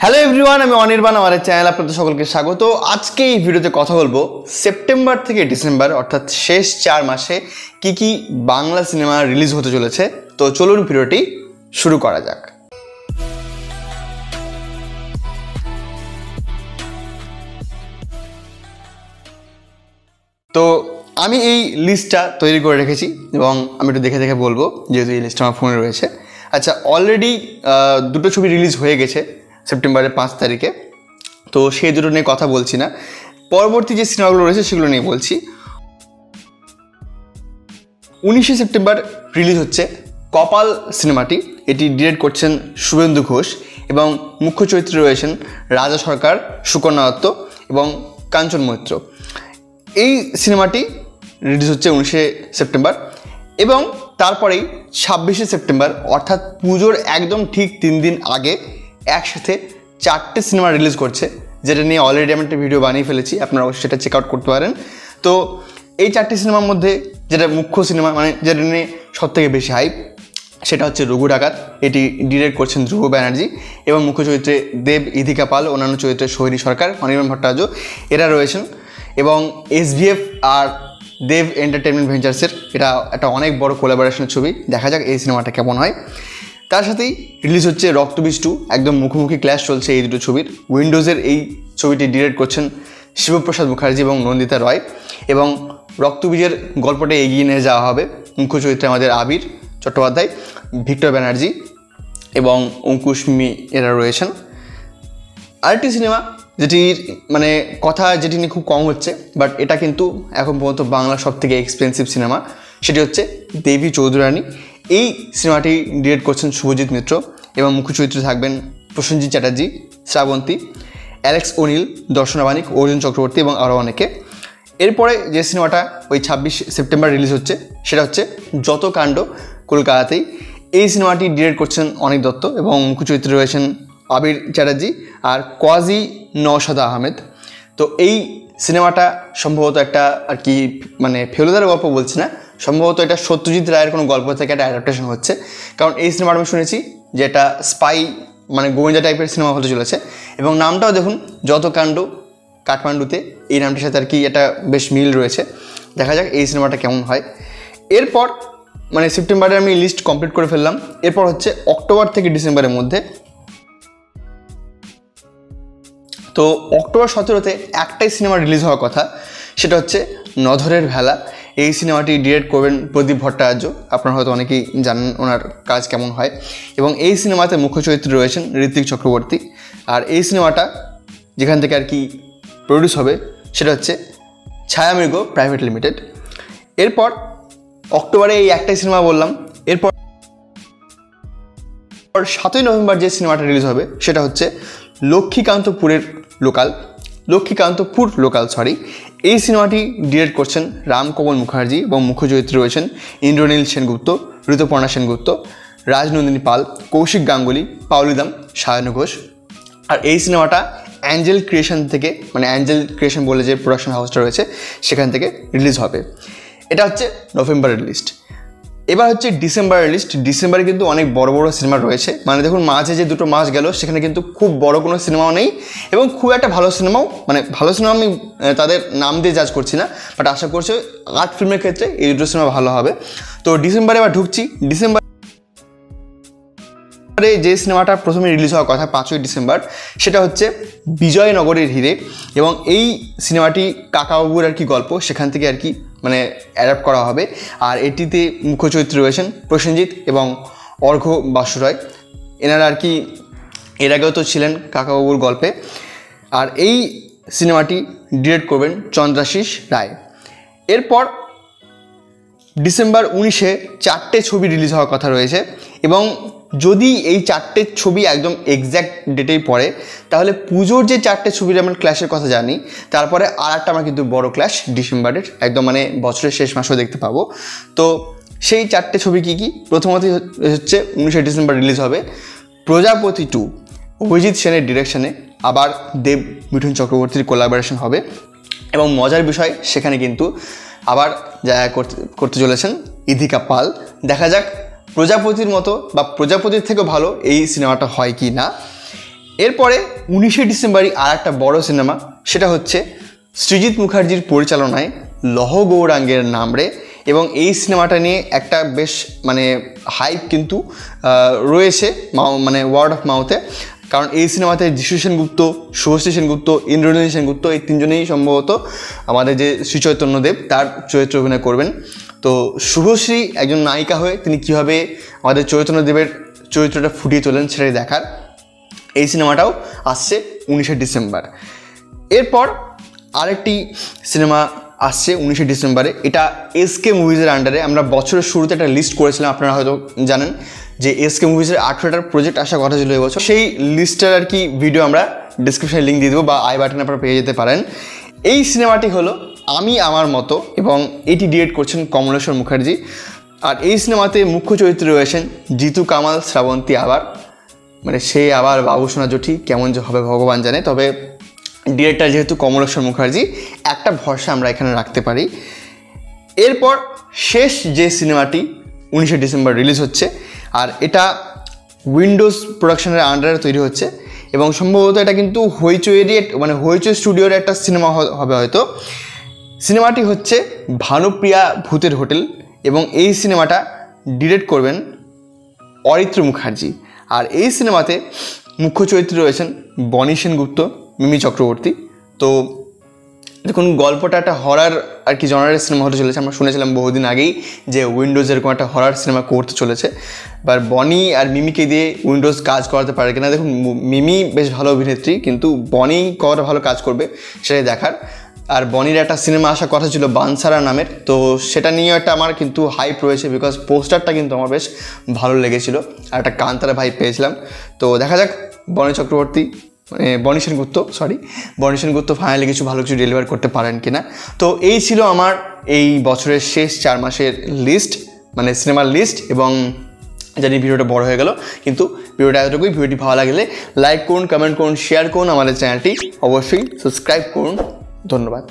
Hello everyone, আমি অনির্বাণ, আমার channel আপনাদের সকলকে স্বাগত। আজকে এই ভিডিওতে কথা বলবো সেপ্টেম্বর থেকে ডিসেম্বর অর্থাৎ শেষ 4 মাসে কি কি বাংলা সিনেমা রিলিজ হতে চলেছে। তো চলুন ভিডিওটি শুরু করা যাক। তো আমি এই লিস্টটা তৈরি করে রেখেছি এবং আমি একটু দেখে দেখে বলবো, যেহেতু এই লিস্টটা আমার ফোনে রয়েছে। আচ্ছা, অলরেডি দুটো ছবি রিলিজ হয়ে গেছে সেপ্টেম্বরের 5 তারিখে, তো সেই দুটো নিয়ে কথা বলছি না। পরবর্তী যে সিনেমাগুলো রয়েছে সেগুলো নিয়ে বলছি। 19শে সেপ্টেম্বর রিলিজ হচ্ছে কপাল সিনেমাটি। এটি ডিরেক্ট করছেন শুভেন্দু ঘোষ এবং মুখ্য চরিত্রে রয়েছেন রাজা সরকার, সুকন্যা দত্ত এবং কাঞ্চন মৈত্র। এই সিনেমাটি রিলিজ হচ্ছে 19শে সেপ্টেম্বর এবং তারপরেই 26শে সেপ্টেম্বর অর্থাৎ পুজোর একদম ঠিক 3 দিন আগে একসাথে 4টে সিনেমা রিলিজ করছে, যেটা নিয়ে অলরেডি আমি একটা ভিডিও বানিয়ে ফেলেছি, আপনারা অবশ্যই সেটা চেক আউট করতে পারেন। তো এই 4টে সিনেমার মধ্যে যেটা মুখ্য সিনেমা, মানে যেটা নিয়ে সবথেকে বেশি হাইপ, সেটা হচ্ছে রঘু ডাকাত। এটি ডিরেক্ট করছেন ধ্রুব ব্যানার্জি এবং মুখ্য চরিত্রে দেব, ইধিকা পাল, অন্যান্য চরিত্রে সোহিনী সরকার, অনির্বাণ ভট্টাচার্য এরা রয়েছেন। এবং SVF আর দেব এন্টারটেনমেন্ট ভেঞ্চার্সের এটা একটা অনেক বড় কোলাবোরেশনের ছবি। দেখা যাক এই সিনেমাটা কেমন হয়। তার সাথেই রিলিজ হচ্ছে রক্তবীজ 2। একদম মুখোমুখি ক্ল্যাশ চলছে এই দুটো ছবির। উইন্ডোজের এই ছবিটি ডিরেক্ট করছেন শিবপ্রসাদ মুখার্জি এবং নন্দিতা রয় এবং রক্তবীজের গল্পটা এগিয়ে নিয়ে যাওয়া হবে। মুখ্য চরিত্রে আমাদের আবির চট্টোপাধ্যায়, ভিক্টর ব্যানার্জি এবং অঙ্কুশ মি এরা রয়েছেন। আরেকটি সিনেমা যেটির মানে কথা যেটি নিয়ে খুব কম হচ্ছে, বাট এটা কিন্তু এখন পর্যন্ত বাংলার সবথেকে এক্সপেন্সিভ সিনেমা, সেটি হচ্ছে দেবী চৌধুরানী। এই সিনেমাটি ডিরেক্ট করছেন শুভজিৎ মিত্র এবং মুখ্য চরিত্রে থাকবেন প্রসেনজিৎ চ্যাটার্জি, শ্রাবন্তী, অ্যালেক্স অনিল, দর্শনা বানিক, অর্জুন চক্রবর্তী এবং আরও অনেকে। এরপরে যে সিনেমাটা ওই 26 সেপ্টেম্বর রিলিজ হচ্ছে সেটা হচ্ছে যত কাণ্ড কলকাতাতেই। এই সিনেমাটি ডিরেক্ট করছেন অনিক দত্ত এবং মুখ্য চরিত্রে রয়েছেন আবির চ্যাটার্জি আর কোয়াজি নওশাদা আহমেদ। তো এই সিনেমাটা সম্ভবত একটা আর কি মানে ফেলুদার গল্প বলছি না, সম্ভবত এটা সত্যজিৎ রায়ের কোনো গল্প থেকে একটা অ্যাডাপ্টেশন হচ্ছে। কারণ এই সিনেমাটা আমি শুনেছি যে এটা স্পাই মানে গোয়েন্দা টাইপের সিনেমা হতে চলেছে এবং নামটাও দেখুন যত কাণ্ড কাঠমান্ডুতে, এই নামটির সাথে আর কি এটা বেশ মিল রয়েছে। দেখা যাক এই সিনেমাটা কেমন হয়। এরপর মানে সেপ্টেম্বরে আমি লিস্ট কমপ্লিট করে ফেললাম। এরপর হচ্ছে অক্টোবর থেকে ডিসেম্বরের মধ্যে। তো অক্টোবর 17-তে একটাই সিনেমা রিলিজ হওয়ার কথা, সেটা হচ্ছে নধরের ভেলা। এই সিনেমাটি ডিরেক্ট করবেন প্রদীপ ভট্টাচার্য, আপনারা হয়তো অনেকেই জানেন ওনার কাজ কেমন হয়। এবং এই সিনেমাতে মুখ্য চরিত্রে রয়েছেন ঋত্বিক চক্রবর্তী। আর এই সিনেমাটা যেখান থেকে আর কি প্রডিউস হবে সেটা হচ্ছে ছায়ামৃগ প্রাইভেট লিমিটেড। এরপর অক্টোবরে এই একটাই সিনেমা বললাম। এরপর 7ই নভেম্বর যে সিনেমাটা রিলিজ হবে সেটা হচ্ছে লক্ষ্মীকান্তপুর লোকাল। এই সিনেমাটি ডিরেক্ট করছেন রামকমল মুখার্জি এবং মুখ্য চরিত্রে রয়েছেন ইন্দ্রনীল সেনগুপ্ত, ঋতুপর্ণা সেনগুপ্ত, রাজনন্দিনী পাল, কৌশিক গাঙ্গুলি, পাওলিদাম, সায়ন ঘোষ। আর এই সিনেমাটা অ্যাঞ্জেল ক্রিয়েশন থেকে, মানে অ্যাঞ্জেল ক্রিয়েশন বলে যে প্রোডাকশন হাউসটা রয়েছে সেখান থেকে রিলিজ হবে। এটা হচ্ছে নভেম্বরের লিস্ট। এবার হচ্ছে ডিসেম্বরের লিস্ট। ডিসেম্বরে কিন্তু অনেক বড় বড় সিনেমা রয়েছে, মানে দেখুন মাঝে যে দুটো মাস গেল সেখানে কিন্তু খুব বড় কোনো সিনেমাও নেই এবং খুব একটা ভালো সিনেমাও, মানে ভালো সিনেমা আমি তাদের নাম দিয়ে জাজ করছি না, বাট আশা করছি আর্ট ফিল্মের ক্ষেত্রে এই দুটো সিনেমা ভালো হবে। তো ডিসেম্বরে এবার ঢুকছি। ডিসেম্বরে যে সিনেমাটা প্রথমে রিলিজ হওয়ার কথা 5ই ডিসেম্বর সেটা হচ্ছে বিজয়নগরের হিরে এবং এই সিনেমাটি কাকাবাবুর আর কি গল্প সেখান থেকে আর কি মানে অ্যাডাপ্ট করা হবে। আর এটিতে মুখ্য চরিত্রে রয়েছেন প্রসেনজিৎ এবং অর্ঘ্য বাসুরায়। এনারা আর কি এর আগেও তো ছিলেন কাকাবাবুর গল্পে। আর এই সিনেমাটি ডিরেক্ট করবেন চন্দ্রাশিস রায়। এরপর ডিসেম্বর 19-এ 4টে ছবি রিলিজ হওয়ার কথা রয়েছে এবং যদি এই 4টে ছবি একদম এক্স্যাক্ট ডেটেই পড়ে তাহলে পুজোর যে 4টে ছবির আমরা ক্ল্যাশের কথা জানি, তারপরে আর একটা আমরা কিন্তু বড় ক্ল্যাশ ডিসেম্বরের একদম মানে বছরের শেষ মাসেও দেখতে পাবো। তো সেই 4টে ছবি কী কী? প্রথমত হচ্ছে 19শে ডিসেম্বর রিলিজ হবে প্রজাপতি 2, অভিজিৎ সেনের ডিরেকশনে, আবার দেব মিঠুন চক্রবর্তীর কোলাবোরেশন হবে এবং মজার বিষয় সেখানে কিন্তু আবার জায়গা করতে চলেছেন ইধিকা পাল। দেখা যাক প্রজাপতির মতো বা প্রজাপতির থেকেও ভালো এই সিনেমাটা হয় কি না। এরপরে 19শে ডিসেম্বরই আর একটা বড় সিনেমা, সেটা হচ্ছে সৃজিত মুখার্জির পরিচালনায় লহ গৌরাঙ্গের নামরে। এবং এই সিনেমাটা নিয়ে একটা বেশ মানে হাইপ কিন্তু রয়েছে মানে ওয়ার্ড অফ মাউথে, কারণ এই সিনেমাতে যিশু সেনগুপ্ত, শুভশ্রী সেনগুপ্ত, ইন্দ্রনীল সেনগুপ্ত এই তিনজনেই সম্ভবত আমাদের যে শ্রীচৈতন্যদেব তার চরিত্র অভিনয় করবেন। তো শুভশ্রী একজন নায়িকা হয়ে তিনি কীভাবে আমাদের চৈতন্যদেবের চরিত্রটা ফুটিয়ে তোলেন সেটাই দেখার এই সিনেমাটাও আসছে 19শে ডিসেম্বর। এরপর আরেকটি সিনেমা আসছে 19শে ডিসেম্বরে, এটা এসকে মুভিজের আন্ডারে। আমরা বছরের শুরুতে একটা লিস্ট করেছিলাম, আপনারা হয়তো জানেন যে এসকে মুভিজের 18টার প্রজেক্ট আসার কথা ছিল এবছর। সেই লিস্টের আর কি ভিডিও আমরা ডিসক্রিপশনে লিঙ্ক দিয়ে দেবো বা আই বাটনে আপনারা পেয়ে যেতে পারেন। এই সিনেমাটি হলো আমি আমার মতো এবং এটি ডিরেক্ট করছেন কমলেশ্বর মুখার্জি। আর এই সিনেমাতে মুখ্য চরিত্রে রয়েছেন জিতু কামাল, শ্রাবন্তী আবার, মানে সে আবার বাবুসোনা জুটি, কেমন যে হবে ভগবান জানে। তবে ডিরেক্টর যেহেতু কমলেশ্বর মুখার্জি, একটা ভরসা আমরা এখানে রাখতে পারি। এরপর শেষ যে সিনেমাটি 19শে ডিসেম্বর রিলিজ হচ্ছে, আর এটা উইন্ডোজ প্রোডাকশনের আন্ডারে তৈরি হচ্ছে এবং সম্ভবত এটা কিন্তু হইচইয়েরই মানে হইচই স্টুডিওর একটা সিনেমা হবে হয়তো। সিনেমাটি হচ্ছে ভানুপ্রিয়া ভূতের হোটেল এবং এই সিনেমাটা ডিরেক্ট করবেন অরিত্র মুখার্জি। আর এই সিনেমাতে মুখ্য চরিত্রে রয়েছেন বনি সেনগুপ্ত, মিমি চক্রবর্তী। তো দেখুন, গল্পটা একটা হরার আর কি জনারের সিনেমা হতে চলেছে। আমরা শুনেছিলাম বহুদিন আগেই যে উইন্ডোজ এরকম একটা হরার সিনেমা করতে চলেছে, এবার বনি আর মিমিকে দিয়ে উইন্ডোজ কাজ করাতে পারে কিনা। দেখুন, মিমি বেশ ভালো অভিনেত্রী, কিন্তু বনি কতটা ভালো কাজ করবে সেটাই দেখার। আর বনির একটা সিনেমা আসার কথা ছিল বানসারা নামের, তো সেটা নিয়ে একটা আমার কিন্তু হাইপ রয়েছে, বিকজ পোস্টারটা কিন্তু আমার বেশ ভালো লেগেছিলো আর একটা কান্তারা ভাইব পেয়েছিলাম। তো দেখা যাক বনি চক্রবর্তী মানে বনি সেনগুপ্ত ফাইনালি ভালো কিছু ডেলিভার করতে পারেন কিনা। তো এই ছিল আমার এই বছরের শেষ 4 মাসের লিস্ট, মানে সিনেমার লিস্ট। এবং জানি ভিডিওটা বড় হয়ে গেল, কিন্তু ভিডিওটা এতটুকুই। ভিডিওটি ভালো লাগলে লাইক করুন, কমেন্ট করুন, শেয়ার করুন, আমাদের চ্যানেলটি অবশ্যই সাবস্ক্রাইব করুন। ধন্যবাদ।